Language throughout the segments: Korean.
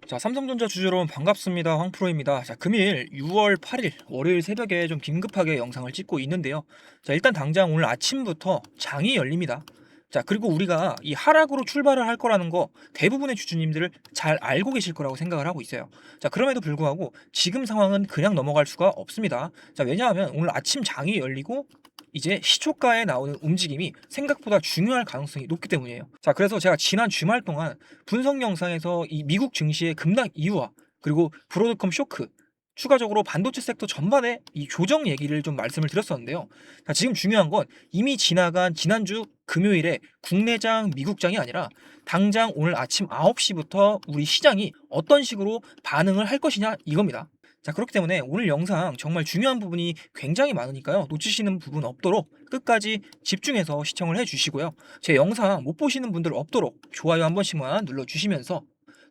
자, 삼성전자 주주 여러분 반갑습니다. 황프로입니다. 자, 금일 6월 8일 월요일 새벽에 좀 긴급하게 영상을 찍고 있는데요. 자, 일단 당장 오늘 아침부터 장이 열립니다. 자, 그리고 우리가 이 하락으로 출발을 할 거라는 거 대부분의 주주님들을 잘 알고 계실 거라고 생각을 하고 있어요. 자, 그럼에도 불구하고 지금 상황은 그냥 넘어갈 수가 없습니다. 자, 왜냐하면 오늘 아침 장이 열리고 이제 시초가에 나오는 움직임이 생각보다 중요할 가능성이 높기 때문이에요. 자, 그래서 제가 지난 주말 동안 분석 영상에서 이 미국 증시의 급락 이유와 그리고 브로드컴 쇼크, 추가적으로 반도체 섹터 전반의 이 조정 얘기를 좀 말씀을 드렸었는데요. 자, 지금 중요한 건 이미 지나간 지난주 금요일에 국내장, 미국장이 아니라 당장 오늘 아침 9시부터 우리 시장이 어떤 식으로 반응을 할 것이냐 이겁니다. 자, 그렇기 때문에 오늘 영상 정말 중요한 부분이 굉장히 많으니까요. 놓치시는 부분 없도록 끝까지 집중해서 시청을 해주시고요. 제 영상 못 보시는 분들 없도록 좋아요 한 번씩만 눌러주시면서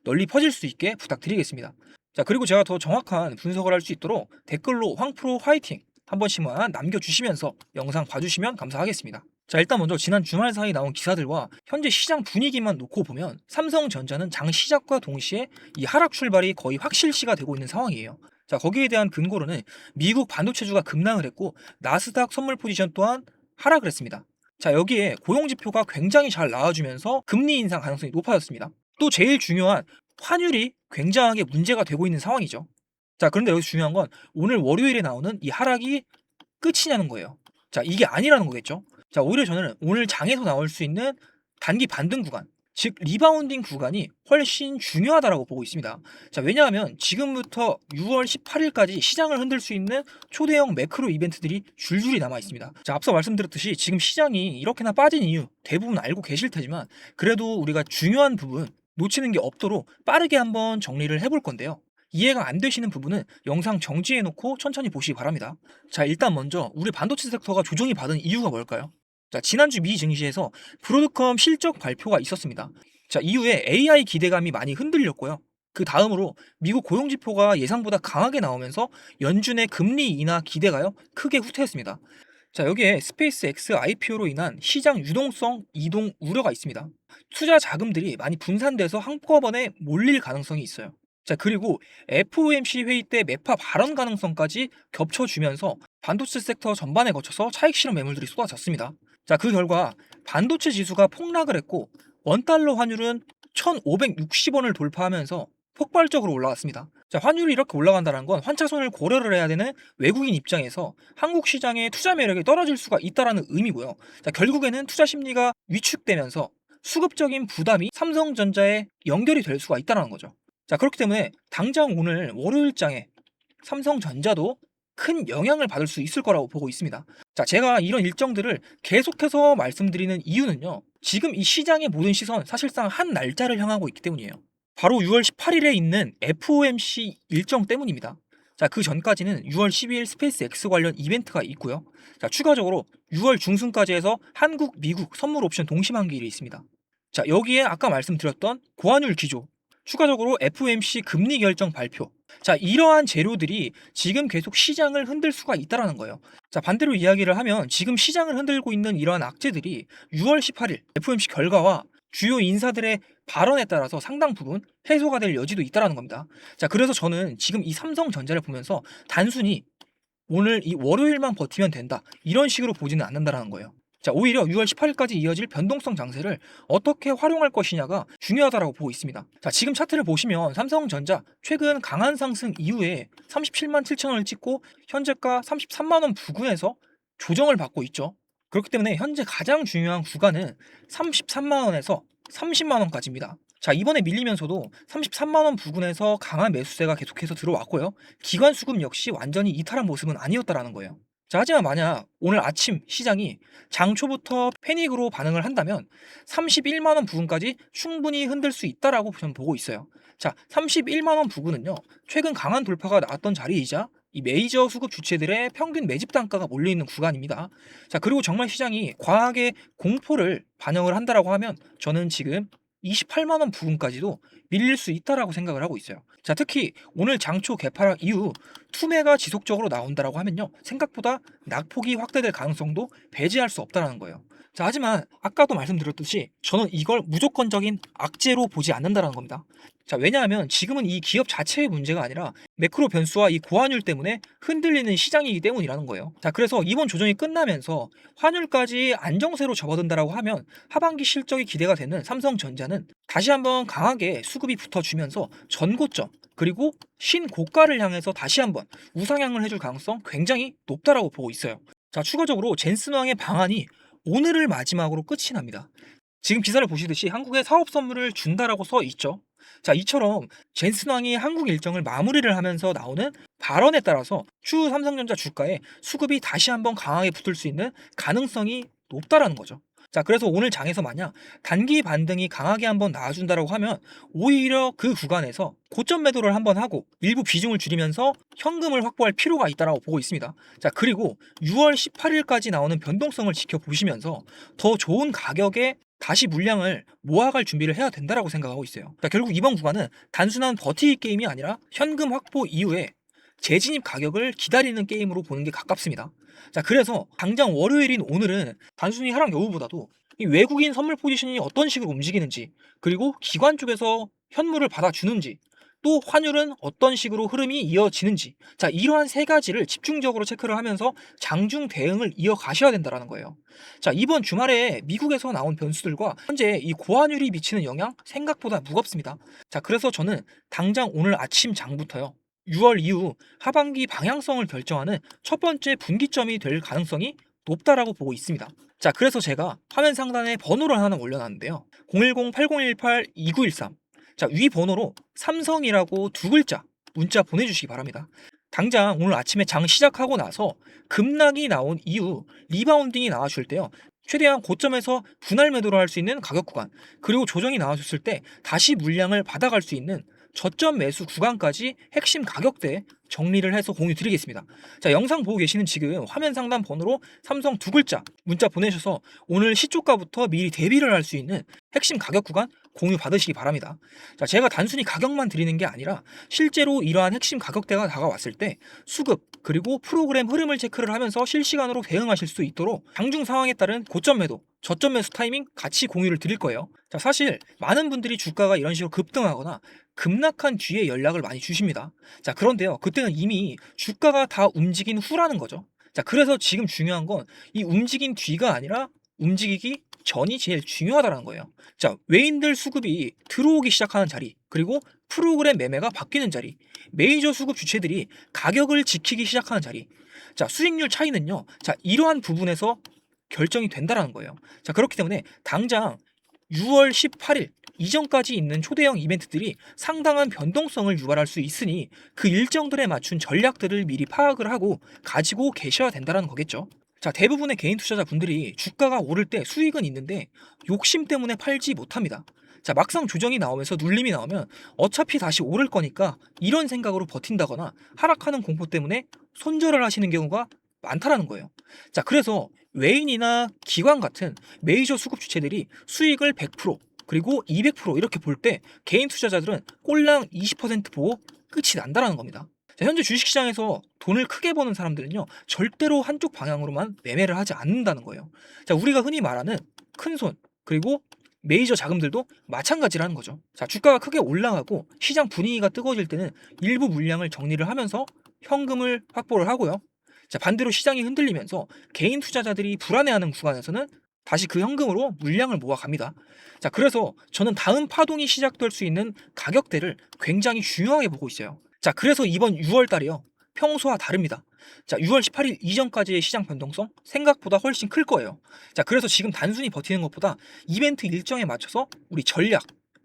널리 퍼질 수 있게 부탁드리겠습니다. 자, 그리고 제가 더 정확한 분석을 할 수 있도록 댓글로 황프로 화이팅 한 번씩만 남겨주시면서 영상 봐주시면 감사하겠습니다. 자, 일단 먼저 지난 주말 사이 나온 기사들과 현재 시장 분위기만 놓고 보면 삼성전자는 장 시작과 동시에 이 하락 출발이 거의 확실시가 되고 있는 상황이에요. 자, 거기에 대한 근거로는 미국 반도체주가 급락을 했고 나스닥 선물 포지션 또한 하락을 했습니다. 자, 여기에 고용지표가 굉장히 잘 나와주면서 금리 인상 가능성이 높아졌습니다. 또 제일 중요한 환율이 굉장하게 문제가 되고 있는 상황이죠. 자, 그런데 여기서 중요한 건 오늘 월요일에 나오는 이 하락이 끝이냐는 거예요. 자, 이게 아니라는 거겠죠. 자, 오히려 저는 오늘 장에서 나올 수 있는 단기 반등 구간, 즉 리바운딩 구간이 훨씬 중요하다라고 보고 있습니다. 자, 왜냐하면 지금부터 6월 18일까지 시장을 흔들 수 있는 초대형 매크로 이벤트들이 줄줄이 남아 있습니다. 자, 앞서 말씀드렸듯이 지금 시장이 이렇게나 빠진 이유 대부분 알고 계실 테지만 그래도 우리가 중요한 부분 놓치는 게 없도록 빠르게 한번 정리를 해볼 건데요. 이해가 안 되시는 부분은 영상 정지해 놓고 천천히 보시기 바랍니다. 자, 일단 먼저 우리 반도체 섹터가 조정이 받은 이유가 뭘까요? 자, 지난주 미 증시에서 브로드컴 실적 발표가 있었습니다. 자, 이후에 AI 기대감이 많이 흔들렸고요. 그 다음으로 미국 고용지표가 예상보다 강하게 나오면서 연준의 금리 인하 기대가요 크게 후퇴했습니다. 자, 여기에 스페이스X IPO로 인한 시장 유동성 이동 우려가 있습니다. 투자 자금들이 많이 분산돼서 한꺼번에 몰릴 가능성이 있어요. 자, 그리고 FOMC 회의 때 매파 발언 가능성까지 겹쳐주면서 반도체 섹터 전반에 거쳐서 차익 실험 매물들이 쏟아졌습니다. 자, 그 결과 반도체 지수가 폭락을 했고 원달러 환율은 1,560원을 돌파하면서 폭발적으로 올라갔습니다. 자, 환율이 이렇게 올라간다는 건 환차손을 고려를 해야 되는 외국인 입장에서 한국 시장의 투자 매력이 떨어질 수가 있다는 의미고요. 자, 결국에는 투자 심리가 위축되면서 수급적인 부담이 삼성전자에 연결이 될 수가 있다는 거죠. 자, 그렇기 때문에 당장 오늘 월요일장에 삼성전자도 큰 영향을 받을 수 있을 거라고 보고 있습니다. 자, 제가 이런 일정들을 계속해서 말씀드리는 이유는요. 지금 이 시장의 모든 시선 사실상 한 날짜를 향하고 있기 때문이에요. 바로 6월 18일에 있는 FOMC 일정 때문입니다. 자, 그 전까지는 6월 12일 스페이스 X 관련 이벤트가 있고요. 자, 추가적으로 6월 중순까지 해서 한국, 미국 선물 옵션 동시만기일이 있습니다. 자, 여기에 아까 말씀드렸던 고환율 기조, 추가적으로 FOMC 금리 결정 발표. 자, 이러한 재료들이 지금 계속 시장을 흔들 수가 있다는 거예요. 자, 반대로 이야기를 하면 지금 시장을 흔들고 있는 이러한 악재들이 6월 18일 FOMC 결과와 주요 인사들의 발언에 따라서 상당 부분 해소가 될 여지도 있다는 겁니다. 자, 그래서 저는 지금 이 삼성전자를 보면서 단순히 오늘 이 월요일만 버티면 된다 이런 식으로 보지는 않는다는 거예요. 자, 오히려 6월 18일까지 이어질 변동성 장세를 어떻게 활용할 것이냐가 중요하다고 보고 있습니다. 자, 지금 차트를 보시면 삼성전자 최근 강한 상승 이후에 37만 7천 원을 찍고 현재가 33만 원 부근에서 조정을 받고 있죠. 그렇기 때문에 현재 가장 중요한 구간은 33만 원에서 30만 원까지입니다. 자, 이번에 밀리면서도 33만 원 부근에서 강한 매수세가 계속해서 들어왔고요. 기관 수급 역시 완전히 이탈한 모습은 아니었다라는 거예요. 자, 하지만 만약 오늘 아침 시장이 장 초부터 패닉으로 반응을 한다면 31만 원 부근까지 충분히 흔들 수 있다라고 저는 보고 있어요. 자, 31만 원 부근은요. 최근 강한 돌파가 나왔던 자리이자 이 메이저 수급 주체들의 평균 매집 단가가 몰려 있는 구간입니다. 자, 그리고 정말 시장이 과하게 공포를 반영을 한다라고 하면 저는 지금 28만 원 부근까지도 밀릴 수 있다라고 생각을 하고 있어요. 자, 특히 오늘 장초 개파락 이후 투매가 지속적으로 나온다라고 하면요, 생각보다 낙폭이 확대될 가능성도 배제할 수 없다라는 거예요. 자, 하지만 아까도 말씀드렸듯이 저는 이걸 무조건적인 악재로 보지 않는다라는 겁니다. 자, 왜냐하면 지금은 이 기업 자체의 문제가 아니라 매크로 변수와 이 고환율 때문에 흔들리는 시장이기 때문이라는 거예요. 자, 그래서 이번 조정이 끝나면서 환율까지 안정세로 접어든다라고 하면 하반기 실적이 기대가 되는 삼성전자는 다시 한번 강하게 수급이 붙어주면서 전고점 그리고 신고가를 향해서 다시 한번 우상향을 해줄 가능성 굉장히 높다라고 보고 있어요. 자, 추가적으로 젠슨왕의 방안이 오늘을 마지막으로 끝이 납니다. 지금 기사를 보시듯이 한국에 사업 선물을 준다라고 써 있죠. 자, 이처럼 젠슨왕이 한국 일정을 마무리를 하면서 나오는 발언에 따라서 추후 삼성전자 주가에 수급이 다시 한번 강하게 붙을 수 있는 가능성이 높다라는 거죠. 자, 그래서 오늘 장에서 만약 단기 반등이 강하게 한번 나와준다라고 하면 오히려 그 구간에서 고점 매도를 한번 하고 일부 비중을 줄이면서 현금을 확보할 필요가 있다라고 보고 있습니다. 자, 그리고 6월 18일까지 나오는 변동성을 지켜보시면서 더 좋은 가격에 다시 물량을 모아갈 준비를 해야 된다라고 생각하고 있어요. 자, 결국 이번 구간은 단순한 버티기 게임이 아니라 현금 확보 이후에 재진입 가격을 기다리는 게임으로 보는 게 가깝습니다. 자, 그래서 당장 월요일인 오늘은 단순히 하락 여부보다도 이 외국인 선물 포지션이 어떤 식으로 움직이는지, 그리고 기관 쪽에서 현물을 받아주는지, 또 환율은 어떤 식으로 흐름이 이어지는지, 자, 이러한 세 가지를 집중적으로 체크를 하면서 장중 대응을 이어가셔야 된다는 거예요. 자, 이번 주말에 미국에서 나온 변수들과 현재 이 고환율이 미치는 영향 생각보다 무겁습니다. 자, 그래서 저는 당장 오늘 아침 장부터요, 6월 이후 하반기 방향성을 결정하는 첫 번째 분기점이 될 가능성이 높다라고 보고 있습니다. 자, 그래서 제가 화면 상단에 번호를 하나 올려놨는데요, 010-8018-2913. 자, 위 번호로 삼성이라고 두 글자 문자 보내주시기 바랍니다. 당장 오늘 아침에 장 시작하고 나서 급락이 나온 이후 리바운딩이 나와줄 때요, 최대한 고점에서 분할 매도를 할 수 있는 가격 구간, 그리고 조정이 나와줬을 때 다시 물량을 받아갈 수 있는 저점 매수 구간까지 핵심 가격대 정리를 해서 공유 드리겠습니다. 자, 영상 보고 계시는 지금 화면 상단 번호로 삼성 두 글자 문자 보내셔서 오늘 시초가부터 미리 대비를 할 수 있는 핵심 가격 구간 공유 받으시기 바랍니다. 자, 제가 단순히 가격만 드리는 게 아니라 실제로 이러한 핵심 가격대가 다가왔을 때 수급 그리고 프로그램 흐름을 체크를 하면서 실시간으로 대응하실 수 있도록 장중 상황에 따른 고점 매도, 저점 매수 타이밍 같이 공유를 드릴 거예요. 자, 사실 많은 분들이 주가가 이런 식으로 급등하거나 급락한 뒤에 연락을 많이 주십니다. 자, 그런데요, 그때는 이미 주가가 다 움직인 후라는 거죠. 자, 그래서 지금 중요한 건 이 움직인 뒤가 아니라 움직이기 전이 제일 중요하다는 거예요. 자, 외인들 수급이 들어오기 시작하는 자리, 그리고 프로그램 매매가 바뀌는 자리, 메이저 수급 주체들이 가격을 지키기 시작하는 자리, 자, 수익률 차이는요, 자, 이러한 부분에서 결정이 된다라는 거예요. 자, 그렇기 때문에 당장 6월 18일 이전까지 있는 초대형 이벤트들이 상당한 변동성을 유발할 수 있으니 그 일정들에 맞춘 전략들을 미리 파악을 하고 가지고 계셔야 된다는 거겠죠. 자, 대부분의 개인 투자자분들이 주가가 오를 때 수익은 있는데 욕심 때문에 팔지 못합니다. 자, 막상 조정이 나오면서 눌림이 나오면 어차피 다시 오를 거니까 이런 생각으로 버틴다거나 하락하는 공포 때문에 손절을 하시는 경우가 많다라는 거예요. 자, 그래서 외인이나 기관 같은 메이저 수급 주체들이 수익을 100% 그리고 200% 이렇게 볼 때 개인 투자자들은 꼴랑 20% 보고 끝이 난다라는 겁니다. 자, 현재 주식시장에서 돈을 크게 버는 사람들은요, 절대로 한쪽 방향으로만 매매를 하지 않는다는 거예요. 자, 우리가 흔히 말하는 큰손 그리고 메이저 자금들도 마찬가지라는 거죠. 자, 주가가 크게 올라가고 시장 분위기가 뜨거워질 때는 일부 물량을 정리를 하면서 현금을 확보를 하고요. 자, 반대로 시장이 흔들리면서 개인 투자자들이 불안해하는 구간에서는 다시 그 현금으로 물량을 모아갑니다. 자, 그래서 저는 다음 파동이 시작될 수 있는 가격대를 굉장히 중요하게 보고 있어요. 자, 그래서 이번 6월 달이요, 평소와 다릅니다. 자, 6월 18일 이전까지의 시장 변동성 생각보다 훨씬 클 거예요. 자, 그래서 지금 단순히 버티는 것보다 이벤트 일정에 맞춰서 우리 전략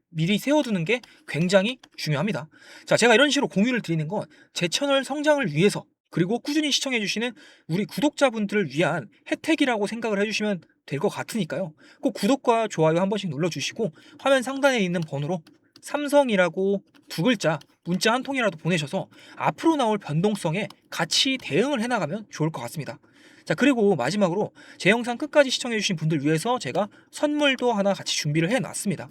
미리 세워두는 게 굉장히 중요합니다. 자, 제가 이런 식으로 공유를 드리는 건 제 채널 성장을 위해서, 그리고 꾸준히 시청해주시는 우리 구독자분들을 위한 혜택이라고 생각을 해주시면 될 것 같으니까요. 꼭 구독과 좋아요 한 번씩 눌러주시고 화면 상단에 있는 번호로 삼성이라고 두 글자 문자 한 통이라도 보내셔서 앞으로 나올 변동성에 같이 대응을 해나가면 좋을 것 같습니다. 자, 그리고 마지막으로 제 영상 끝까지 시청해주신 분들 위해서 제가 선물도 하나 같이 준비를 해놨습니다.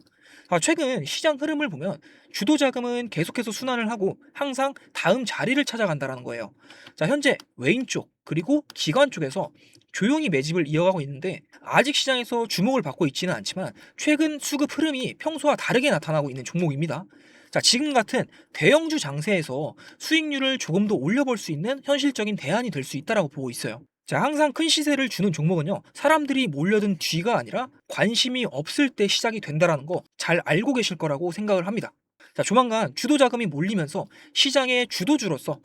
최근 시장 흐름을 보면 주도 자금은 계속해서 순환을 하고 항상 다음 자리를 찾아간다라는 거예요. 자, 현재 외인 쪽 그리고 기관 쪽에서 조용히 매집을 이어가고 있는데 아직 시장에서 주목을 받고 있지는 않지만 최근 수급 흐름이 평소와 다르게 나타나고 있는 종목입니다. 자, 지금 같은 대형주 장세에서 수익률을 조금 더 올려볼 수 있는 현실적인 대안이 될 수 있다라고 보고 있어요. 자, 항상 큰 시세를 주는 종목은요, 사람들이 몰려든 뒤가 아니라 관심이 없을 때 시작이 된다라는 거 잘 알고 계실 거라고 생각을 합니다. 자, 조만간 주도 자금이 몰리면서 시장의 주도주로서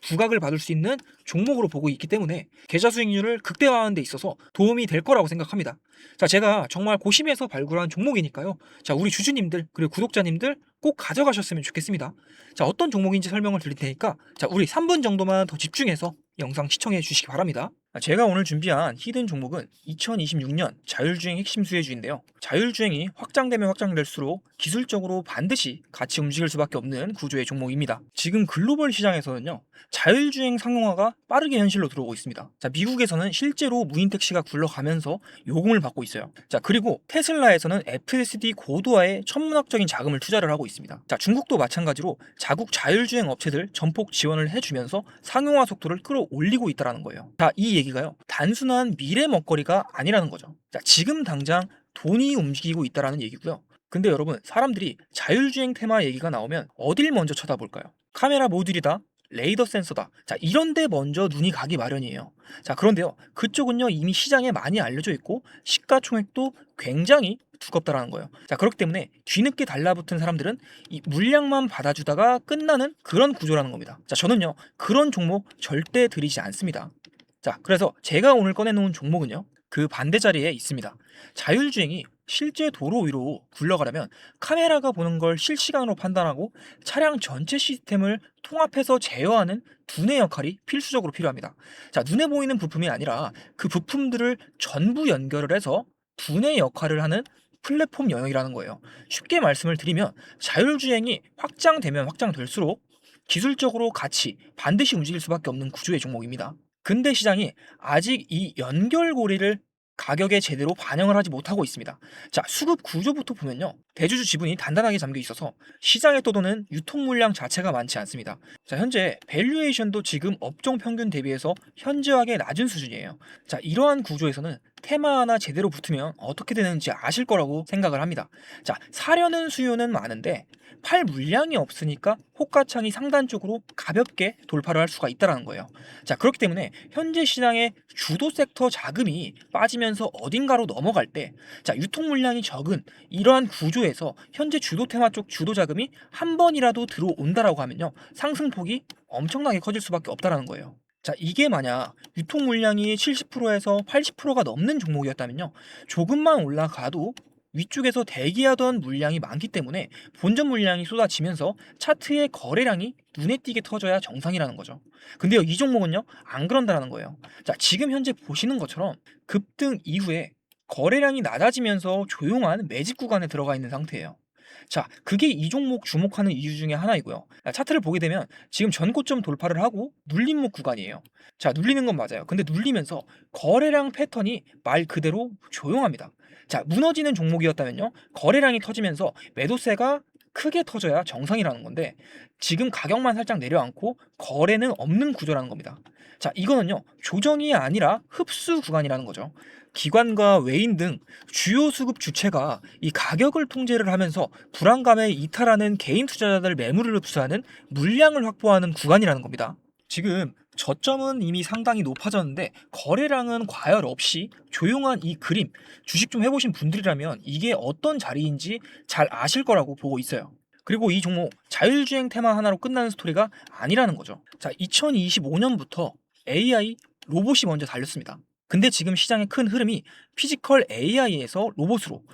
부각을 받을 수 있는 종목으로 보고 있기 때문에 계좌 수익률을 극대화하는 데 있어서 도움이 될 거라고 생각합니다. 자, 제가 정말 고심해서 발굴한 종목이니까요. 자, 우리 주주님들 그리고 구독자님들 꼭 가져가셨으면 좋겠습니다. 자, 어떤 종목인지 설명을 드릴 테니까 자, 우리 3분 정도만 더 집중해서 영상 시청해 주시기 바랍니다. 제가 오늘 준비한 히든 종목은 2026년 자율주행 핵심 수혜주인데요. 자율주행이 확장되면 확장될수록 기술적으로 반드시 같이 움직일 수밖에 없는 구조의 종목입니다. 지금 글로벌 시장에서는요, 자율주행 상용화가 빠르게 현실로 들어오고 있습니다. 자, 미국에서는 실제로 무인 택시가 굴러가면서 요금을 받고 있어요. 자, 그리고 테슬라에서는 FSD 고도화에 천문학적인 자금을 투자를 하고 있습니다. 자, 중국도 마찬가지로 자국 자율주행 업체들 전폭 지원을 해주면서 상용화 속도를 끌어올리고 있다는 거예요. 자, 이 얘기가요, 단순한 미래 먹거리가 아니라는 거죠. 자, 지금 당장 돈이 움직이고 있다는 얘기고요. 근데 여러분, 사람들이 자율주행 테마 얘기가 나오면 어딜 먼저 쳐다볼까요? 카메라 모듈이다, 레이더 센서다. 자, 이런데 먼저 눈이 가기 마련이에요. 자, 그런데요, 그쪽은요 이미 시장에 많이 알려져 있고 시가총액도 굉장히 두껍다라는 거예요. 자, 그렇기 때문에 뒤늦게 달라붙은 사람들은 이 물량만 받아주다가 끝나는 그런 구조라는 겁니다. 자, 저는요 그런 종목 절대 들이지 않습니다. 자, 그래서 제가 오늘 꺼내놓은 종목은요, 그 반대 자리에 있습니다. 자율주행이 실제 도로 위로 굴러가려면 카메라가 보는 걸 실시간으로 판단하고 차량 전체 시스템을 통합해서 제어하는 두뇌 역할이 필수적으로 필요합니다. 자, 눈에 보이는 부품이 아니라 그 부품들을 전부 연결을 해서 두뇌 역할을 하는 플랫폼 영역이라는 거예요. 쉽게 말씀을 드리면 자율주행이 확장되면 확장될수록 기술적으로 같이 반드시 움직일 수밖에 없는 구조의 종목입니다. 근대 시장이 아직 이 연결고리를 가격에 제대로 반영을 하지 못하고 있습니다. 자, 수급 구조부터 보면요, 대주주 지분이 단단하게 잠겨 있어서 시장에 떠도는 유통 물량 자체가 많지 않습니다. 자, 현재 밸류에이션도 지금 업종 평균 대비해서 현저하게 낮은 수준이에요. 자, 이러한 구조에서는 테마 하나 제대로 붙으면 어떻게 되는지 아실 거라고 생각을 합니다. 자, 사려는 수요는 많은데 팔 물량이 없으니까 호가창이 상단 쪽으로 가볍게 돌파를 할 수가 있다는 거예요. 자, 그렇기 때문에 현재 시장의 주도 섹터 자금이 빠지면서 어딘가로 넘어갈 때, 자, 유통 물량이 적은 이러한 구조에서 현재 주도 테마 쪽 주도 자금이 한 번이라도 들어온다라고 하면요, 상승폭이 엄청나게 커질 수밖에 없다라는 거예요. 자, 이게 만약 유통 물량이 70%에서 80%가 넘는 종목이었다면요, 조금만 올라가도 위쪽에서 대기하던 물량이 많기 때문에 본전 물량이 쏟아지면서 차트의 거래량이 눈에 띄게 터져야 정상이라는 거죠. 근데요, 이 종목은요 안 그런다라는 거예요. 자, 지금 현재 보시는 것처럼 급등 이후에 거래량이 낮아지면서 조용한 매집 구간에 들어가 있는 상태예요. 자, 그게 이 종목 주목하는 이유 중에 하나이고요. 차트를 보게 되면 지금 전고점 돌파를 하고 눌림목 구간이에요. 자, 눌리는 건 맞아요. 근데 눌리면서 거래량 패턴이 말 그대로 조용합니다. 자, 무너지는 종목이었다면요, 거래량이 터지면서 매도세가 크게 터져야 정상이라는 건데 지금 가격만 살짝 내려앉고 거래는 없는 구조라는 겁니다. 자, 이거는요 조정이 아니라 흡수 구간이라는 거죠. 기관과 외인 등 주요 수급 주체가 이 가격을 통제를 하면서 불안감에 이탈하는 개인 투자자들 매물을 흡수하는 물량을 확보하는 구간이라는 겁니다. 지금 저점은 이미 상당히 높아졌는데 거래량은 과열 없이 조용한 이 그림, 주식 좀 해보신 분들이라면 이게 어떤 자리인지 잘 아실 거라고 보고 있어요. 그리고 이 종목 자율주행 테마 하나로 끝나는 스토리가 아니라는 거죠. 자, 2025년부터 AI 로봇이 먼저 달렸습니다. 근데 지금 시장의 큰 흐름이 피지컬 AI에서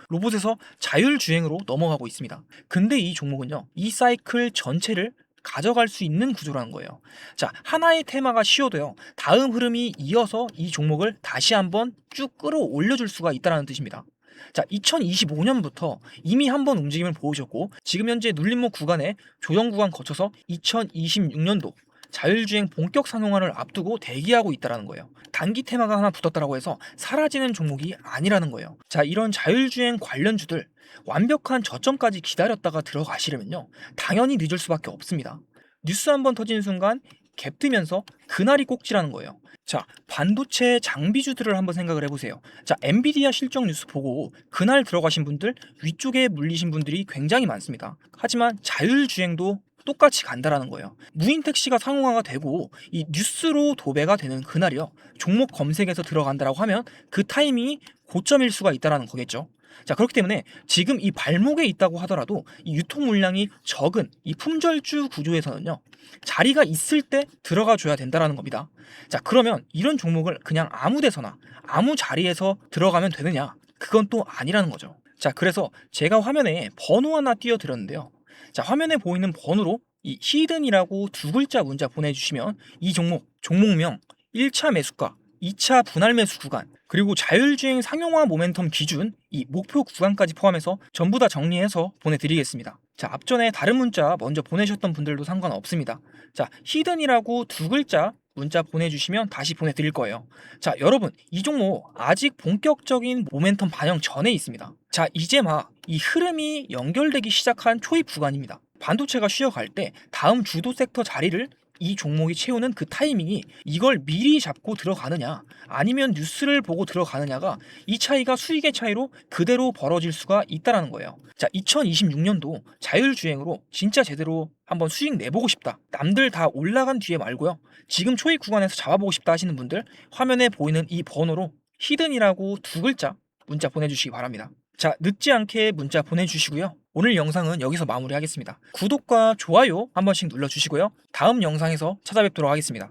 로봇에서 자율주행으로 넘어가고 있습니다. 근데 이 종목은요, 이 사이클 전체를 가져갈 수 있는 구조라는 거예요. 자, 하나의 테마가 쉬어도요, 다음 흐름이 이어서 이 종목을 다시 한번 쭉 끌어올려 줄 수가 있다는 뜻입니다. 자, 2025년부터 이미 한번 움직임을 보여줬고 지금 현재 눌림목 구간에 조정 구간 거쳐서 2026년도 자율주행 본격 상용화를 앞두고 대기하고 있다는 거예요. 단기 테마가 하나 붙었다고 해서 사라지는 종목이 아니라는 거예요. 자, 이런 자율주행 관련주들 완벽한 저점까지 기다렸다가 들어가시려면요, 당연히 늦을 수밖에 없습니다. 뉴스 한번 터지는 순간 갭 뜨면서 그날이 꼭지라는 거예요. 자, 반도체 장비주들을 한번 생각을 해보세요. 자, 엔비디아 실적 뉴스 보고 그날 들어가신 분들, 위쪽에 물리신 분들이 굉장히 많습니다. 하지만 자율주행도 똑같이 간다라는 거예요. 무인 택시가 상용화가 되고 이 뉴스로 도배가 되는 그날이요, 종목 검색에서 들어간다라고 하면 그 타이밍이 고점일 수가 있다라는 거겠죠. 자, 그렇기 때문에 지금 이 발목에 있다고 하더라도 이 유통 물량이 적은 이 품절주 구조에서는요, 자리가 있을 때 들어가 줘야 된다라는 겁니다. 자, 그러면 이런 종목을 그냥 아무 데서나 아무 자리에서 들어가면 되느냐? 그건 또 아니라는 거죠. 자, 그래서 제가 화면에 번호 하나 띄워드렸는데요. 자, 화면에 보이는 번호로 이 히든이라고 두 글자 문자 보내주시면 이 종목명, 1차 매수가, 2차 분할 매수 구간, 그리고 자율주행 상용화 모멘텀 기준 이 목표 구간까지 포함해서 전부 다 정리해서 보내드리겠습니다. 자, 앞전에 다른 문자 먼저 보내셨던 분들도 상관없습니다. 자, 히든이라고 두 글자 문자 보내주시면 다시 보내드릴 거예요. 자, 여러분, 이 종목 아직 본격적인 모멘텀 반영 전에 있습니다. 자, 이제 막 이 흐름이 연결되기 시작한 초입 구간입니다. 반도체가 쉬어갈 때 다음 주도 섹터 자리를 이 종목이 채우는 그 타이밍이, 이걸 미리 잡고 들어가느냐 아니면 뉴스를 보고 들어가느냐가 이 차이가 수익의 차이로 그대로 벌어질 수가 있다는 거예요. 자, 2026년도 자율주행으로 진짜 제대로 한번 수익 내보고 싶다, 남들 다 올라간 뒤에 말고요, 지금 초입 구간에서 잡아보고 싶다 하시는 분들, 화면에 보이는 이 번호로 히든이라고 두 글자 문자 보내주시기 바랍니다. 자, 늦지 않게 문자 보내주시고요. 오늘 영상은 여기서 마무리하겠습니다. 구독과 좋아요 한 번씩 눌러주시고요. 다음 영상에서 찾아뵙도록 하겠습니다.